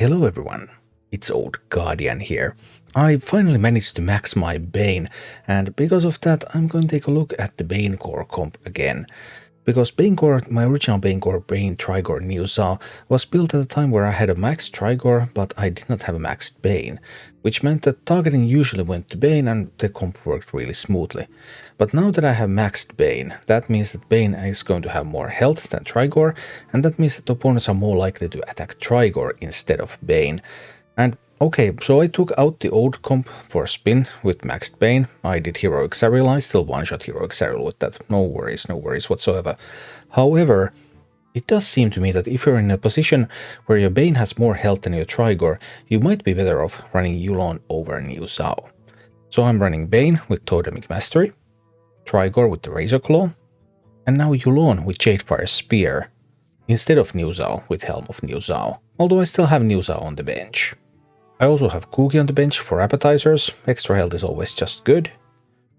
Hello everyone, it's Old Guardian here. I finally managed to max my Baine, and because of that I'm going to take a look at the Bainegore comp again. Because Bainegore, my original Bainegore Trigore Niuzao, was built at a time where I had a maxed Trigore, but I did not have a maxed Baine, which meant that targeting usually went to Baine and the comp worked really smoothly. But now that I have maxed Baine, that means that Baine is going to have more health than Trigore, and that means that opponents are more likely to attack Trigore instead of Baine. And okay, so I took out the old comp for a spin with maxed Baine. I did Heroic Xaril, I still one-shot Heroic Xaril with that. No worries whatsoever. However, it does seem to me that if you're in a position where your Baine has more health than your Trigore, you might be better off running Yulon over Niuzao. So I'm running Baine with Totemic Mastery, Trigore with the Razor Claw, and now Yulon with Jadefire Spear, instead of Niuzao with Helm of Niuzao, although I still have Niuzao on the bench. I also have Cookie on the bench for Appetizers, extra health is always just good.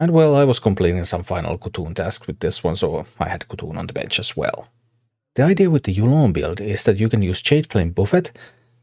And well, I was completing some final Kutoon tasks with this one, so I had Kutoon on the bench as well. The idea with the Yulon build is that you can use Jade Flame Buffet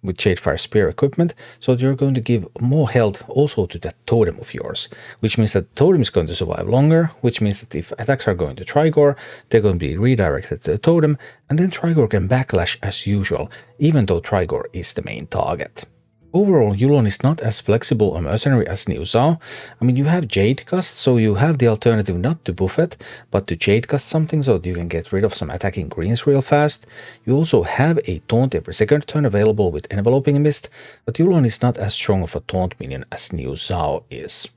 with Jadefire Spear equipment, so you're going to give more health also to that totem of yours, which means that the totem is going to survive longer, which means that if attacks are going to Trigore, they're going to be redirected to the totem, and then Trigore can backlash as usual, even though Trigore is the main target. Overall, Yulon is not as flexible a mercenary as Niuzao. I mean, you have Jade Cast, so you have the alternative not to Buffet, but to Jade Cast something so that you can get rid of some attacking greens real fast. You also have a taunt every second turn available with Enveloping Mist, but Yulon is not as strong of a taunt minion as Niuzao is.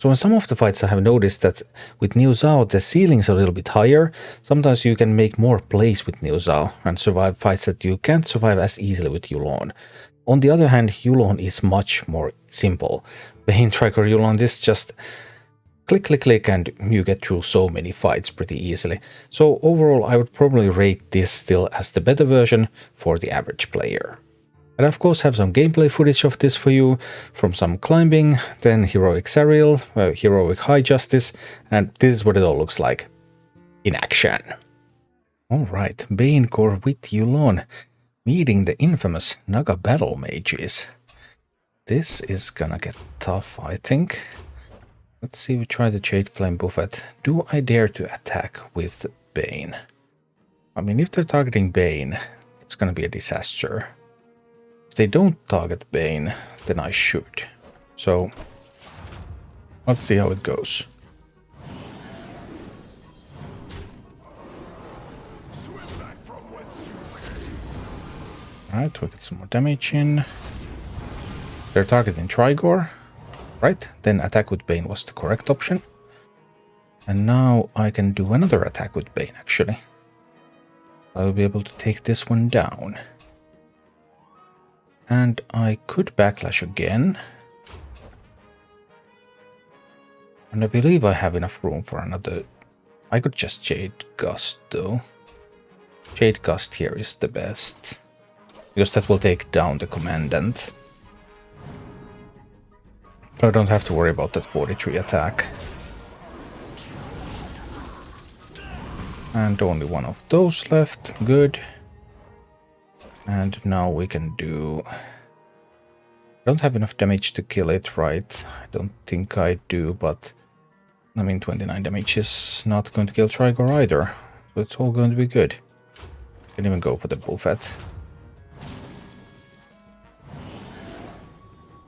So in some of the fights I have noticed that with Niuzao the ceiling is a little bit higher. Sometimes you can make more plays with Niuzao and survive fights that you can't survive as easily with Yulon. On the other hand, Yulon is much more simple. Baine Trigore Yulon is just click click click and you get through so many fights pretty easily. So overall I would probably rate this still as the better version for the average player. And of course have some gameplay footage of this for you, from some climbing, then Heroic Xaril, Heroic High Justice, and this is what it all looks like in action. Alright, Bainegore with Yulon, meeting the infamous Naga Battlemages. This is gonna get tough, I think. Let's see, we try the Jade Flame Buffet. Do I dare to attack with Baine? I mean, if they're targeting Baine, it's gonna be a disaster. If they don't target Baine, then I should. So, let's see how it goes. Alright, we get some more damage in. They're targeting Trigore. Right, then attack with Baine was the correct option. And now I can do another attack with Baine, actually. I will be able to take this one down. And I could backlash again. And I believe I have enough room for another. I could just Jade Gust though. Jade Gust here is the best, because that will take down the Commandant. But I don't have to worry about that 43 attack. And only one of those left, good. And now we can do... I don't have enough damage to kill it, right? I don't think I do, but... I mean, 29 damage is not going to kill Trigore either. So it's all going to be good. Can even go for the Buffet.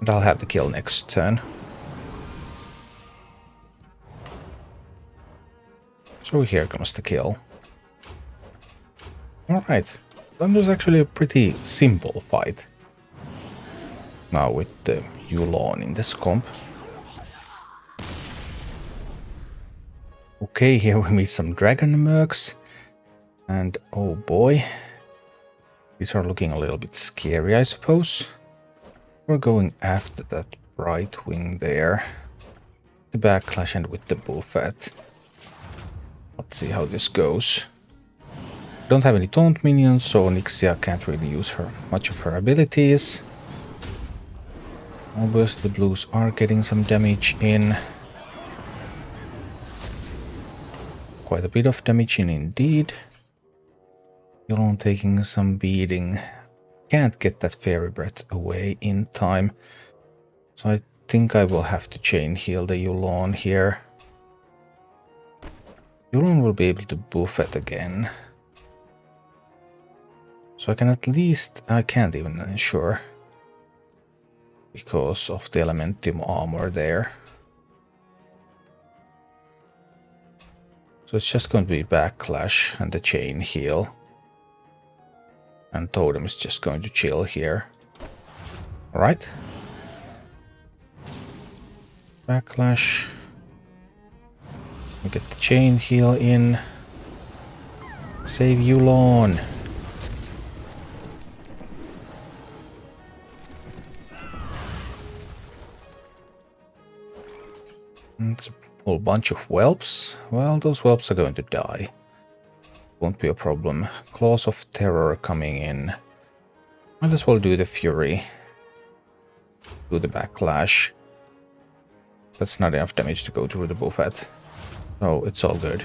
And I'll have the kill next turn. So here comes the kill. Alright. That was actually a pretty simple fight. Now with the Yulon in this comp. Okay, here we meet some Dragon Mercs. And oh boy. These are looking a little bit scary, I suppose. We're going after that Brightwing there. The backlash and with the Buffet. Let's see how this goes. Don't have any taunt minions, so Nixia can't really use much of her abilities. Obviously the blues are getting some damage in. Quite a bit of damage in indeed. Yulon taking some beating. can't get that fairy breath away in time. So I think I will have to chain heal the Yulon here. Yulon will be able to buff it again. So I can at least... I can't even ensure. Because of the Elementium armor there. So it's just going to be Backlash and the chain heal. And Totem is just going to chill here. Alright. Backlash. We get the chain heal in. Save Yulon. It's a whole bunch of whelps. Well, those whelps are going to die. Won't be a problem. Claws of Terror coming in. Might as well do the Fury. Do the Backlash. That's not enough damage to go through the buffet. So it's all good.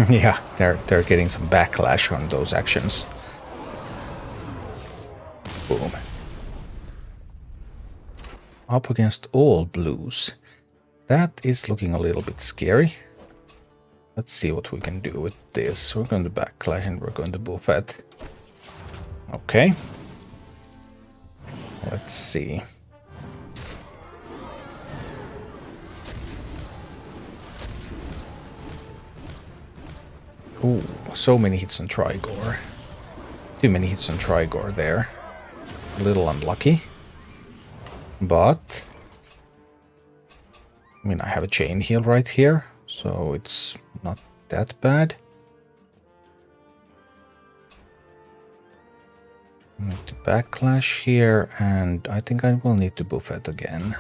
Yeah, they're getting some backlash on those actions. Boom. Up against all blues. That is looking a little bit scary. Let's see what we can do with this. We're going to backlash and we're going to buffet. Okay. Let's see. Ooh, so many hits on Trigore. Too many hits on Trigore there. A little unlucky. But... I mean, I have a chain heal right here, so it's not that bad. I need to backlash here, and I think I will need to buffet again.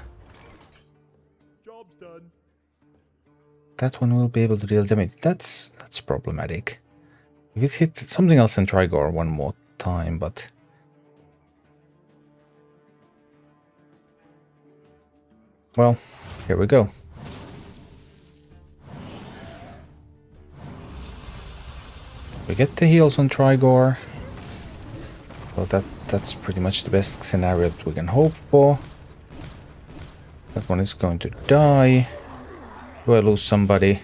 Job's done. That one will be able to deal damage. That's problematic. If it hit something else than Trigore one more time, but... Well, here we go. We get the heals on Trigore. So that's pretty much the best scenario that we can hope for. That one is going to die. Do I lose somebody?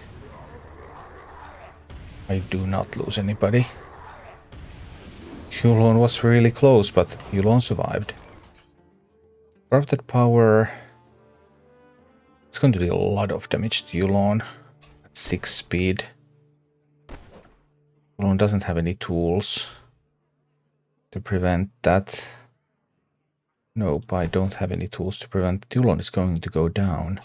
I do not lose anybody. Yulon was really close, but Yulon survived. Corrupted Power... It's going to do a lot of damage to Yulon at 6 speed. Yulon doesn't have any tools to prevent that. Nope, I don't have any tools to prevent. Yulon is going to go down.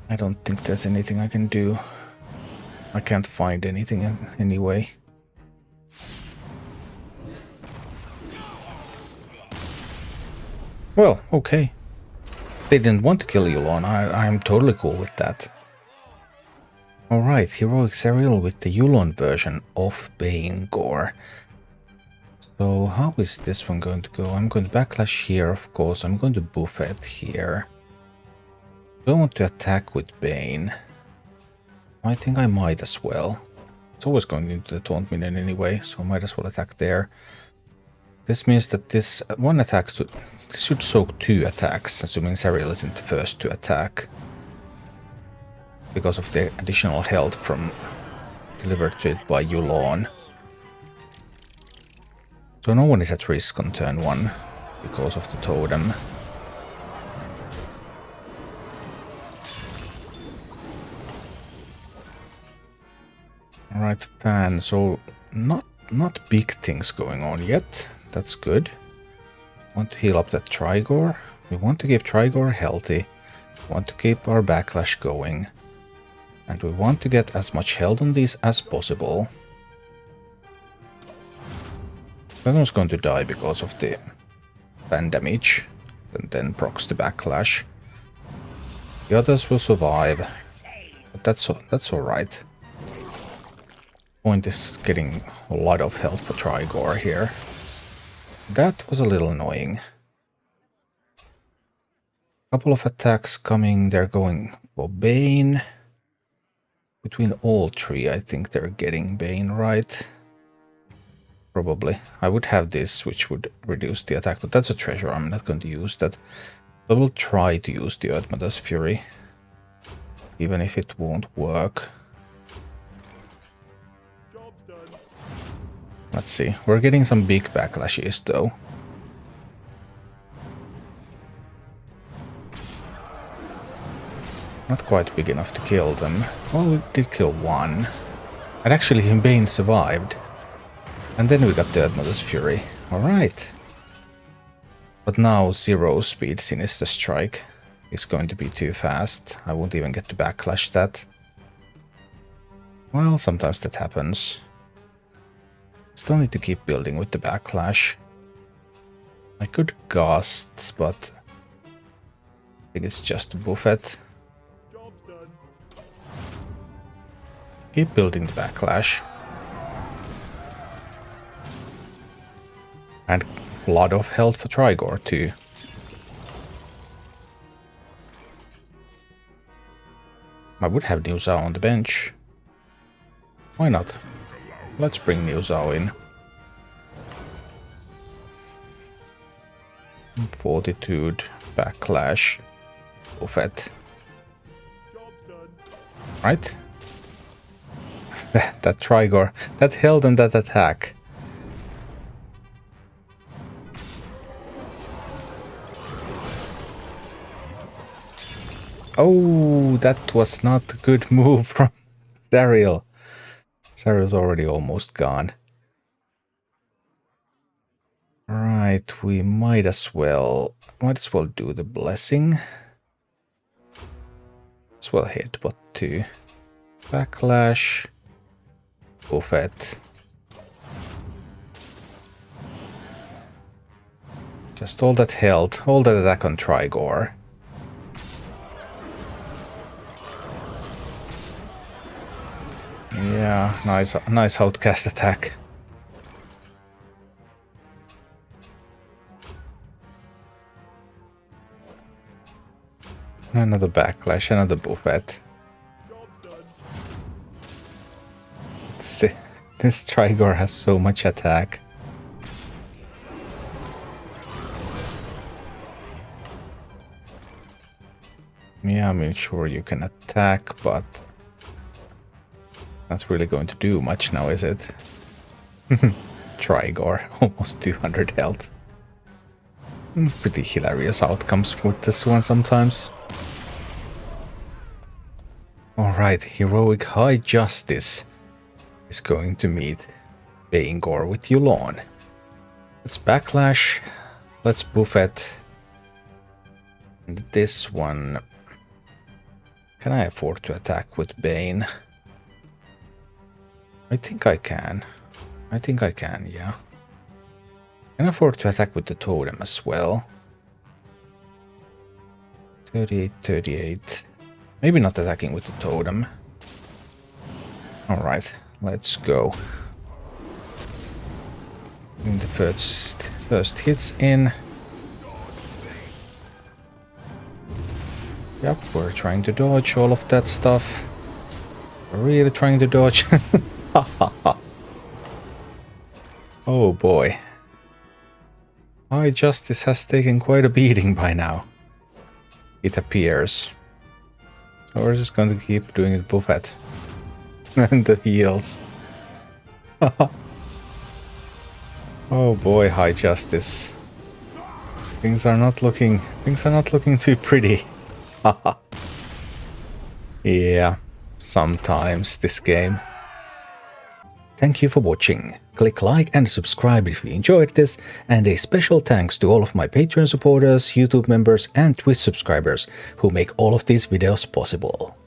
I don't think there's anything I can do. I can't find anything anyway. Well, okay. They didn't want to kill Yulon. I'm totally cool with that. Alright, Heroic Xaril with the Yulon version of Bainegore. So how is this one going to go? I'm going to backlash here, of course. I'm going to buffet here. Don't want to attack with Baine. I think I might as well. It's always going into the taunt minion anyway, so I might as well attack there. This means that this one attack should soak 2 attacks, assuming Xaril isn't the first to attack. Because of the additional health from delivered to it by Yulon. So no one is at risk on turn 1 because of the totem. Alright, Pan, so not big things going on yet. That's good. Want to heal up that Trigore. We want to keep Trigore healthy. We want to keep our backlash going. And we want to get as much health on these as possible. That one's going to die because of the fan damage. And then procs the backlash. The others will survive. But that's alright. Point is getting a lot of health for Trigore here. That was a little annoying. Couple of attacks coming. They're going for Baine. Between all three, I think they're getting Baine right. Probably. I would have this, which would reduce the attack, but that's a treasure. I'm not going to use that. I will try to use the Earthmother's Fury, even if it won't work. Job's done. Let's see. We're getting some big backlashes, though. Not quite big enough to kill them. Well, we did kill one. And actually, Bane survived. And then we got the Earthmother's Fury. Alright. But now 0 speed Sinister Strike is going to be too fast. I won't even get to backlash that. Well, sometimes that happens. Still need to keep building with the backlash. I could Gust, but I think it's just a buffet. Job's done. Keep building the backlash. And a lot of health for Trigore too. I would have Niuzao on the bench. Why not? Let's bring Niuzao in. Fortitude, backlash, buffet. Job's done. Right? That Trigore, that held and that attack. Oh, that was not a good move from Xaril. Xaril's already almost gone. Right, we might as well do the blessing. As well headbutt too. Backlash. Buffet. Just all that health, all that attack on Trigore. Yeah, nice outcast attack. Another backlash, another buffet. Job's done. See, this Trigore has so much attack. Yeah, I mean, sure you can attack, but not really going to do much now, is it? Trigore, almost 200 health. Pretty hilarious outcomes with this one sometimes. Alright, Heroic High Justice is going to meet Bainegore with Yulon. Let's backlash, let's buffet. And this one... Can I afford to attack with Baine? I think I can. I think I can, yeah. Can afford to attack with the totem as well. 38, 38. Maybe not attacking with the totem. Alright, let's go. And the first hits in. Yep, we're trying to dodge all of that stuff. We're really trying to dodge. Oh boy. High Justice has taken quite a beating by now. It appears. So we're just going to keep doing the buffet. And the heals. Oh boy, High Justice. Things are not looking too pretty. Yeah, sometimes this game. Thank you for watching. Click like and subscribe if you enjoyed this, and a special thanks to all of my Patreon supporters, YouTube members and Twitch subscribers who make all of these videos possible.